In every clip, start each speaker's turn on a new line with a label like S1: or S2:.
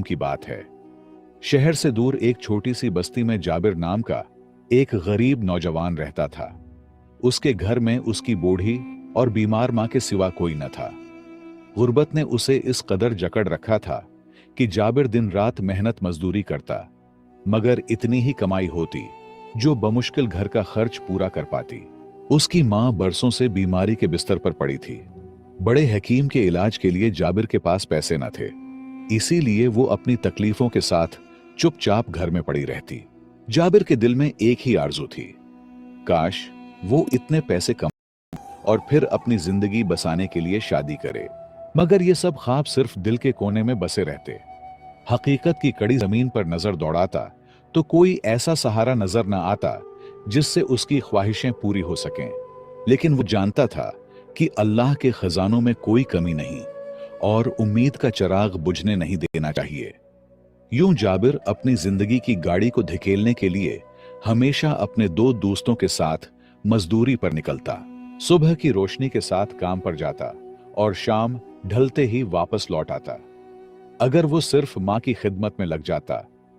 S1: की बात है। शहर से दूर एक छोटी सी बस्ती में जाबिर नाम का एक गरीब नौजवान रहता था। उसके घर में उसकी बूढ़ी और बीमार मां के सिवा कोई न था। गुर्बत ने उसे इस कदर जकड़ रखा था कि जाबिर दिन रात मेहनत मजदूरी करता, मगर इतनी ही कमाई होती जो बमुश्किल घर का खर्च पूरा कर पाती। उसकी मां बरसों से बीमारी के बिस्तर पर पड़ी थी। बड़े हकीम के इलाज के लिए जाबिर के पास पैसे न थे, इसीलिए वो अपनी तकलीफों के साथ चुपचाप घर में पड़ी रहती। जाबिर के दिल में एक ही आरज़ू थी, काश वो इतने पैसे कमाए और फिर अपनी जिंदगी बसाने के लिए शादी करे। मगर ये सब ख्वाब सिर्फ दिल के कोने में बसे रहते। हकीकत की कड़ी जमीन पर नजर दौड़ाता तो कोई ऐसा सहारा नजर न आता जिससे उसकी ख्वाहिशें पूरी हो सकें। लेकिन वो जानता था कि अल्लाह के खजानों में कोई कमी नहीं और उम्मीद का चिराग बुझने नहीं देना चाहिए। यूं जाबिर अपनी जिंदगी की गाड़ी को धकेलने के लिए हमेशा अपने दो दोस्तों के साथ मजदूरी पर निकलता। सुबह की रोशनी के साथ काम पर जाता और शाम ढलते ही वापस लौट आता। अगर वो सिर्फ मां की खिदमत में लग जाता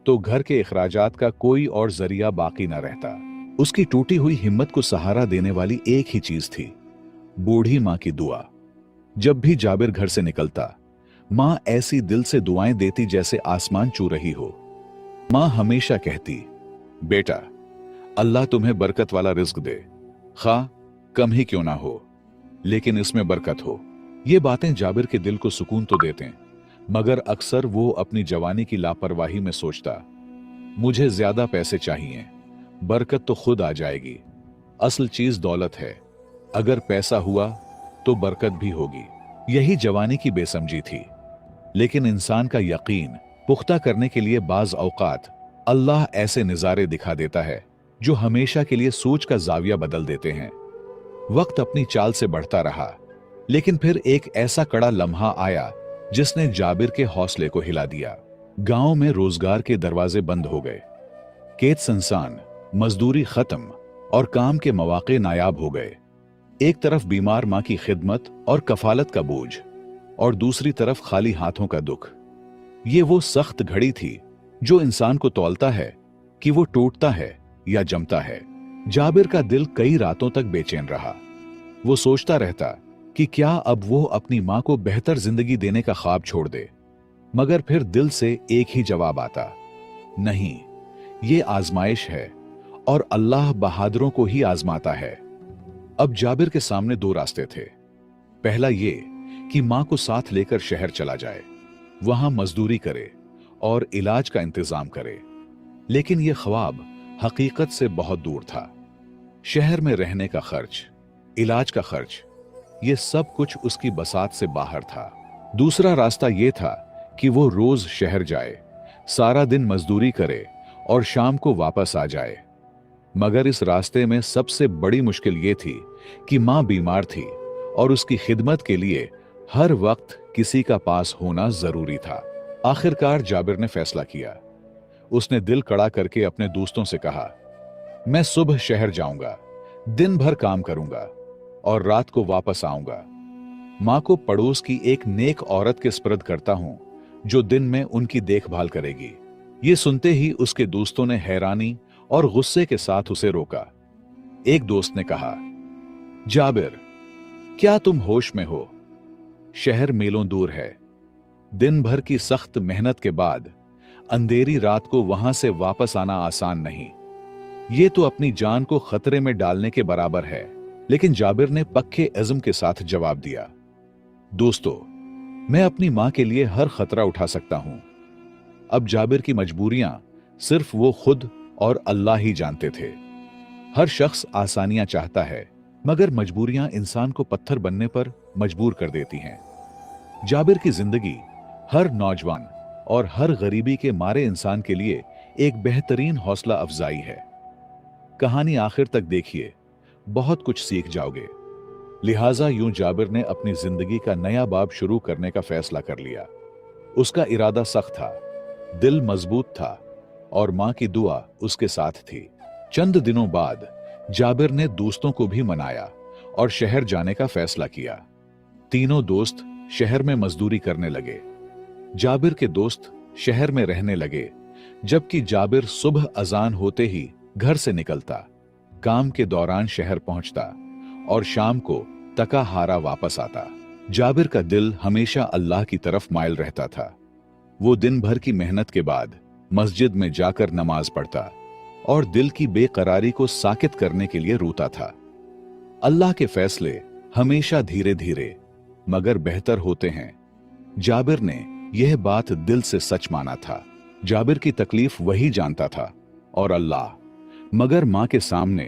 S1: तो घर के अखराजात का कोई और जरिया बाकी न रहता। उसकी टूटी हुई हिम्मत को सहारा देने वाली एक ही चीज थी, बूढ़ी मां की दुआ। जब भी जाबिर घर से निकलता, मां ऐसी दिल से दुआएं देती जैसे आसमान छू रही हो। मां हमेशा कहती, बेटा अल्लाह तुम्हें बरकत वाला रिज्क दे, खा कम ही क्यों ना हो, लेकिन इसमें बरकत हो। ये बातें जाबिर के दिल को सुकून तो देते, मगर अक्सर वो अपनी जवानी की लापरवाही में सोचता, मुझे ज्यादा पैसे चाहिए, बरकत तो खुद आ जाएगी। असल चीज दौलत है, अगर पैसा हुआ तो बरकत भी होगी। यही जवानी की बेसमझी थी। लेकिन इंसान का यकीन पुख्ता करने के लिए बाज औकात अल्लाह ऐसे नजारे दिखा देता है जो हमेशा के लिए सोच का जाविया बदल देते हैं। वक्त अपनी चाल से बढ़ता रहा, लेकिन फिर एक ऐसा कड़ा लम्हा आया जिसने जाबिर के हौसले को हिला दिया। गांव में रोजगार के दरवाजे बंद हो गए, खेत संसान, मजदूरी खत्म और काम के मौके नायाब हो गए। एक तरफ बीमार मां की खिदमत और कफालत का बोझ, और दूसरी तरफ खाली हाथों का दुख। ये वो सख्त घड़ी थी जो इंसान को तौलता है कि वो टूटता है या जमता है। जाबिर का दिल कई रातों तक बेचैन रहा। वो सोचता रहता कि क्या अब वो अपनी मां को बेहतर जिंदगी देने का ख्वाब छोड़ दे। मगर फिर दिल से एक ही जवाब आता, नहीं, ये आजमाइश है और अल्लाह बहादुरों को ही आजमाता है। अब जाबिर के सामने दो रास्ते थे। पहला ये कि मां को साथ लेकर शहर चला जाए, वहां मजदूरी करे और इलाज का इंतजाम करे। लेकिन यह ख्वाब हकीकत से बहुत दूर था। शहर में रहने का खर्च, इलाज का खर्च, यह सब कुछ उसकी बसात से बाहर था। दूसरा रास्ता यह था कि वो रोज शहर जाए, सारा दिन मजदूरी करे और शाम को वापस आ जाए। मगर इस रास्ते में सबसे बड़ी मुश्किल यह थी कि मां बीमार थी और उसकी खिदमत के लिए हर वक्त किसी का पास होना जरूरी था। आखिरकार जाबिर ने फैसला किया। उसने दिल कड़ा करके अपने दोस्तों से कहा, मैं सुबह शहर जाऊंगा, दिन भर काम करूंगा और रात को वापस आऊंगा। मां को पड़ोस की एक नेक औरत के स्पर्द करता हूं जो दिन में उनकी देखभाल करेगी। ये सुनते ही उसके दोस्तों ने हैरानी और गुस्से के साथ उसे रोका। एक दोस्त ने कहा, जाबिर, क्या तुम होश में हो? शहर मीलों दूर है। दिन भर की सख्त मेहनत के बाद अंधेरी रात को वहां से वापस आना आसान नहीं। ये तो अपनी जान को खतरे में डालने के बराबर है। लेकिन जाबिर ने पक्के इज़्म के साथ जवाब दिया, दोस्तों, मैं अपनी मां के लिए हर खतरा उठा सकता हूं। अब जाबिर की मजबूरियां सिर्फ वो खुद और अल्लाह ही जानते थे। हर शख्स आसानियां चाहता है, मगर मजबूरियां इंसान को पत्थर बनने पर मजबूर कर देती हैं। जाबिर की जिंदगी हर नौजवान और हर गरीबी के मारे इंसान के लिए एक बेहतरीन हौसला अफजाई है। कहानी आखिर तक देखिए, बहुत कुछ सीख जाओगे। लिहाजा यूं जाबिर ने अपनी जिंदगी का नया बाब शुरू करने का फैसला कर लिया। उसका इरादा सख्त था, दिल मजबूत था और मां की दुआ उसके साथ थी। चंद दिनों बाद जाबिर ने दोस्तों को भी मनाया और शहर जाने का फैसला किया। तीनों दोस्त शहर में मजदूरी करने लगे। जाबिर के दोस्त शहर में रहने लगे, जबकि जाबिर सुबह अजान होते ही घर से निकलता, काम के दौरान शहर पहुंचता और शाम को तका हारा वापस आता। जाबिर का दिल हमेशा अल्लाह की तरफ माइल रहता था। वो दिन भर की मेहनत के बाद मस्जिद में जाकर नमाज पढ़ता और दिल की बेकरारी को साकित करने के लिए रोता था। अल्लाह के फैसले हमेशा धीरे धीरे मगर बेहतर होते हैं। जाबिर ने यह बात दिल से सच माना था। जाबिर की तकलीफ वही जानता था और अल्लाह, मगर मां के सामने